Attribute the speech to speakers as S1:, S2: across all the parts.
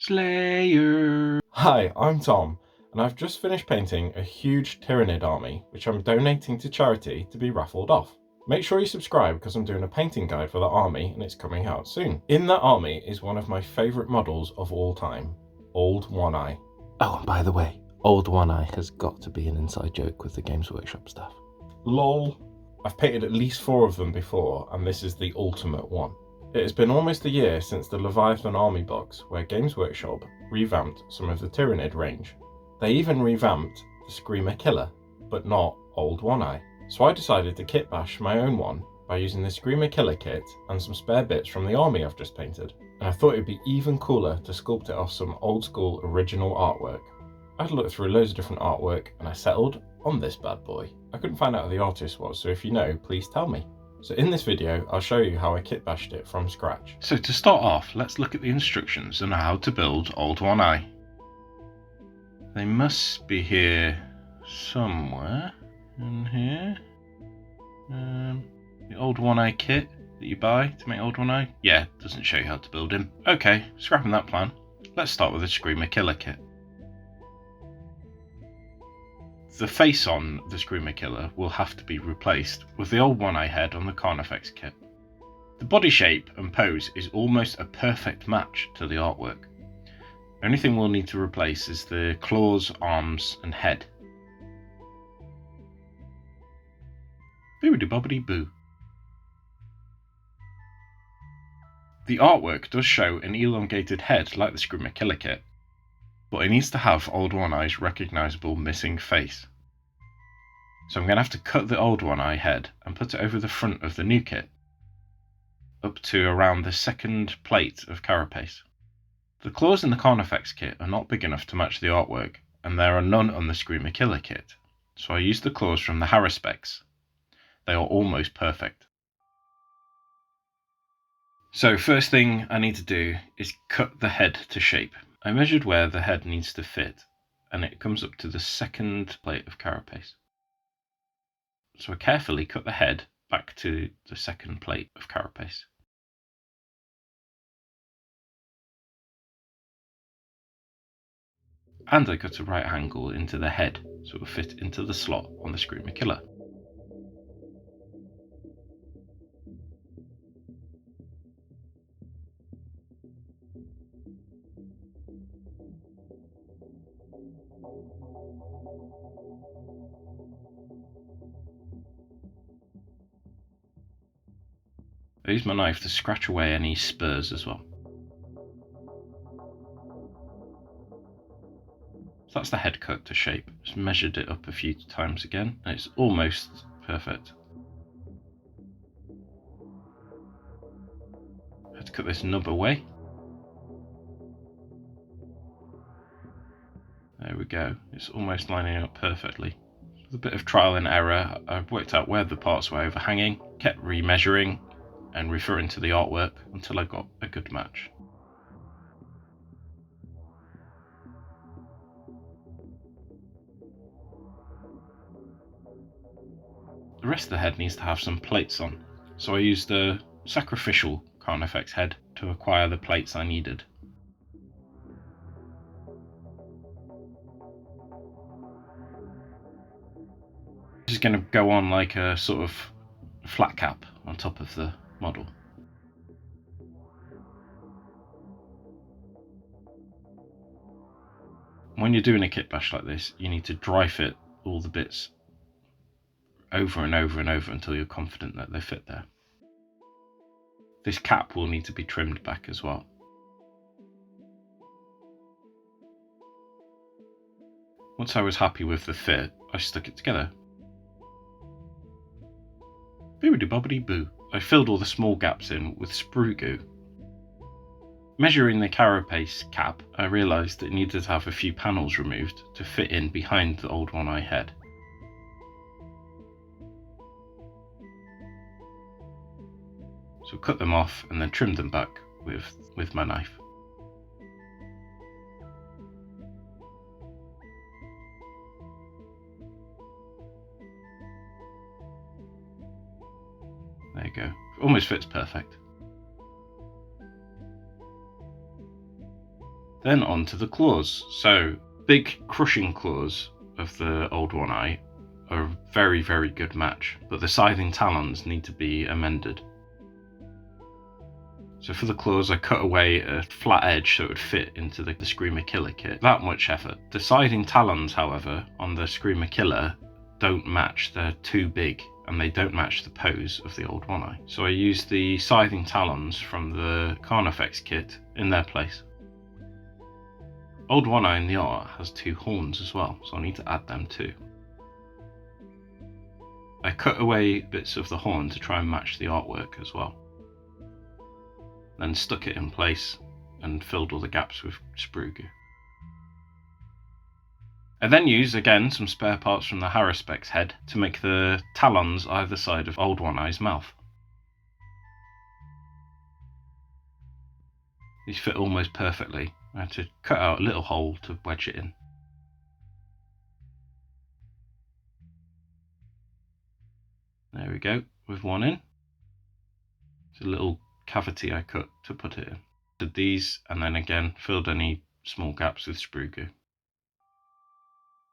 S1: Slayer. Hi, I'm Tom, and I've just finished painting a huge Tyranid army, which I'm donating to charity to be raffled off. Make sure you subscribe because I'm doing a painting guide for that army and it's coming out soon. In that army is one of my favourite models of all time, Old One Eye. Oh, and by the way, Old One Eye has got to be an inside joke with the Games Workshop staff. LOL. I've painted at least 4 of them before, and this is the ultimate one. It has been almost a year since the Leviathan army box, where Games Workshop revamped some of the Tyranid range. They even revamped the Screamer Killer, but not Old One Eye. So I decided to kitbash my own one by using the Screamer Killer kit and some spare bits from the army I've just painted. And I thought it'd be even cooler to sculpt it off some old school original artwork. I had looked through loads of different artwork and I settled on this bad boy. I couldn't find out who the artist was, so if you know, please tell me. So in this video, I'll show you how I kitbashed it from scratch. So to start off, let's look at the instructions on how to build Old One Eye. They must be here somewhere. In here. The Old One Eye kit that you buy to make Old One Eye. Yeah, doesn't show you how to build him. Okay, scrapping that plan. Let's start with the Screamer Killer kit. The face on the Screamer Killer will have to be replaced with the Old One Eye head on the Carnifex kit. The body shape and pose is almost a perfect match to the artwork. The only thing we'll need to replace is the claws, arms and head. Boobity bobbity boo. The artwork does show an elongated head like the Screamer Killer kit, but it needs to have Old One Eye's recognisable missing face. So I'm going to have to cut the Old One Eye head and put it over the front of the new kit, up to around the second plate of Carapace. The claws in the Carnifex kit are not big enough to match the artwork, and there are none on the Screamer Killer kit, so I used the claws from the Harrispecs. They are almost perfect. So first thing I need to do is cut the head to shape. I measured where the head needs to fit, and it comes up to the second plate of Carapace. So I carefully cut the head back to the second plate of Carapace. And I cut a right angle into the head so it will fit into the slot on the Screamer Killer. I use my knife to scratch away any spurs as well. So that's the head cut to shape. Just measured it up a few times again, and it's almost perfect. I had to cut this nub away. There we go. It's almost lining up perfectly. With a bit of trial and error, I've worked out where the parts were overhanging, kept remeasuring and referring to the artwork until I got a good match. The rest of the head needs to have some plates on, so I used a sacrificial Carnifex head to acquire the plates I needed. This is going to go on like a sort of flat cap on top of the model. When you're doing a kit bash like this, you need to dry fit all the bits over and over and over until you're confident that they fit there. This cap will need to be trimmed back as well. Once I was happy with the fit, I stuck it together. Boobity bobbity boo. I filled all the small gaps in with sprue goo. Measuring the Carapace cap, I realised it needed to have a few panels removed to fit in behind the Old One Eye head. So cut them off and then trimmed them back with my knife. There you go. Almost fits perfect. Then on to the claws. So big crushing claws of the Old One Eye are a very, very good match, but the scything talons need to be amended. So for the claws, I cut away a flat edge so it would fit into the Screamer Killer kit. That much effort. The scything talons, however, on the Screamer Killer don't match. They're too big, and they don't match the pose of the Old One Eye. So I used the scything talons from the Carnifex kit in their place. Old One Eye in the art has 2 horns as well, so I need to add them too. I cut away bits of the horn to try and match the artwork as well. Then stuck it in place and filled all the gaps with sprue goo. I then used again some spare parts from the Haruspex head to make the talons either side of Old One Eye's mouth. These fit almost perfectly. I had to cut out a little hole to wedge it in. There we go, with one in. It's a little cavity I cut to put it in. Did these, and then again filled any small gaps with sprue goo.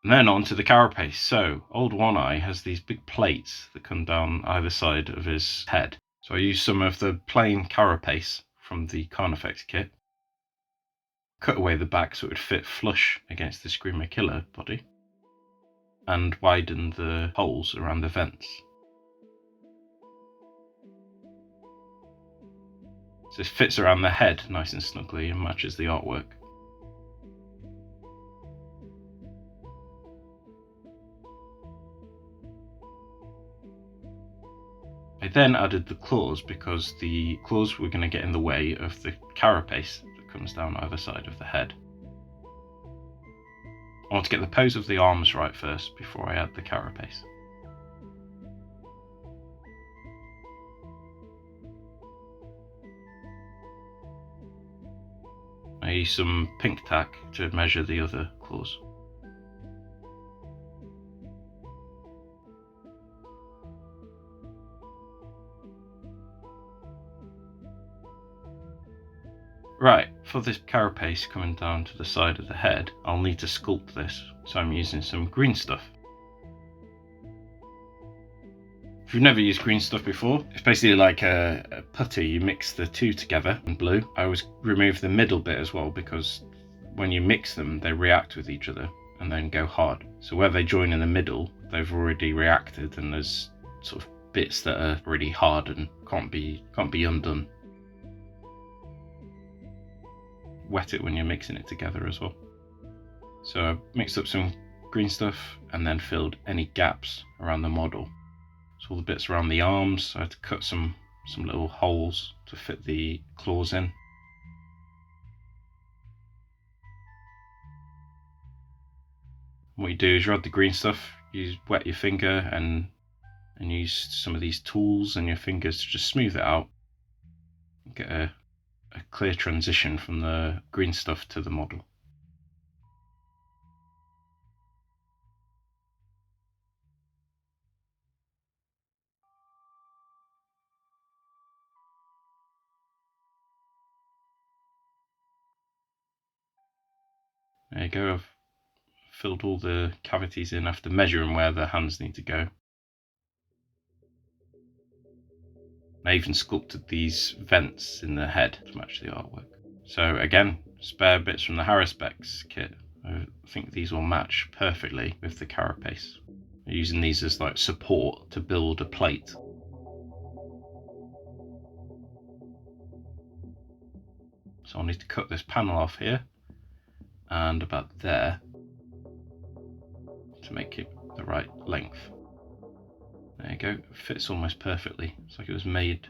S1: And then on to the Carapace. So Old One Eye has these big plates that come down either side of his head. So I used some of the plain Carapace from the Carnifex kit, cut away the back so it would fit flush against the Screamer Killer body, and widen the holes around the vents. So this fits around the head nice and snugly and matches the artwork. I then added the claws because the claws were going to get in the way of the carapace that comes down either side of the head. I want to get the pose of the arms right first before I add the carapace. I use some pink tack to measure the other claws. Right, for this carapace coming down to the side of the head, I'll need to sculpt this, so I'm using some green stuff. If you've never used green stuff before, it's basically like a putty. You mix the two together in blue. I always remove the middle bit as well because when you mix them, they react with each other and then go hard. So where they join in the middle, they've already reacted and there's sort of bits that are really hard and can't be undone. Wet it when you're mixing it together as well. So I mixed up some green stuff and then filled any gaps around the model. So all the bits around the arms, I had to cut some little holes to fit the claws in. What you do is you add the green stuff, you wet your finger and use some of these tools and your fingers to just smooth it out. Get a clear transition from the green stuff to the model. There you go, I've filled all the cavities in after measuring where the hands need to go. I even sculpted these vents in the head to match the artwork. So again, spare bits from the Haruspex kit. I think these will match perfectly with the carapace. I'm using these as like support to build a plate. So I'll need to cut this panel off here and about there to make it the right length. There you go, it fits almost perfectly. It's like it was meant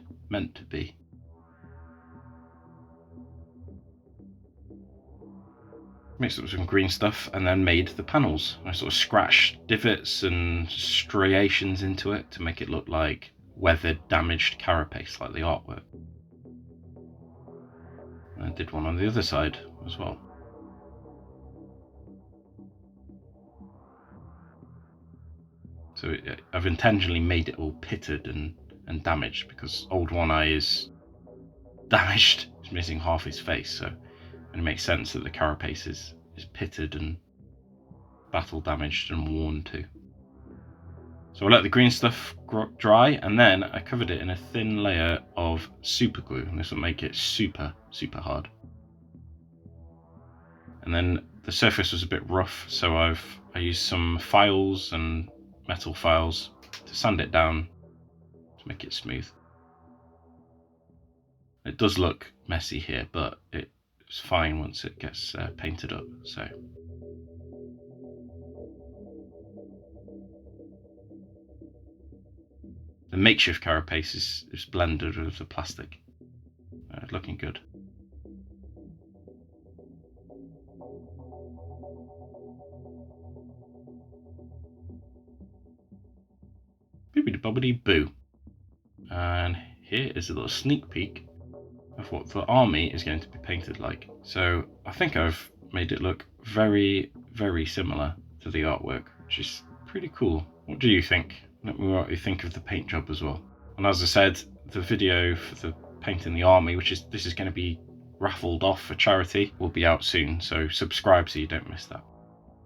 S1: to be. Mixed up some green stuff and then made the panels. I sort of scratched divots and striations into it to make it look like weathered, damaged carapace like the artwork. And I did one on the other side as well. So I've intentionally made it all pitted and damaged because Old One Eye is damaged. He's missing half his face, so And it makes sense that the Carapace is pitted and battle damaged and worn too. So I let the green stuff dry, and then I covered it in a thin layer of super glue, and this will make it super hard. And then the surface was a bit rough, so I used some files and metal files to sand it down to make it smooth. It does look messy here, but it's fine once it gets painted up. So the makeshift Carapace is blended with the plastic. Looking good. Bibbidi bobbidi boo. And here is a little sneak peek of what the army is going to be painted like. So I think I've made it look very similar to the artwork, which is pretty cool. What do you think? Let me know what you think of the paint job as well. And as I said, the video for the painting the army, this is going to be raffled off for charity, will be out soon, so subscribe so you don't miss that.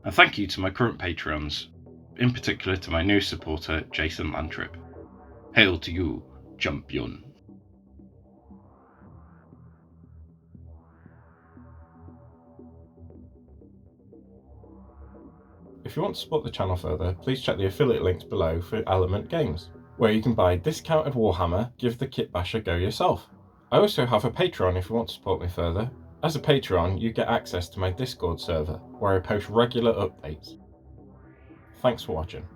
S1: And thank you to my current Patreons, in particular to my new supporter Jason Lantrip. Hail to you, champion. If you want to support the channel further, please check the affiliate links below for Element Games, where you can buy discounted Warhammer, give the Kitbash a go yourself. I also have a Patreon if you want to support me further. As a Patreon, you get access to my Discord server, where I post regular updates. Thanks for watching.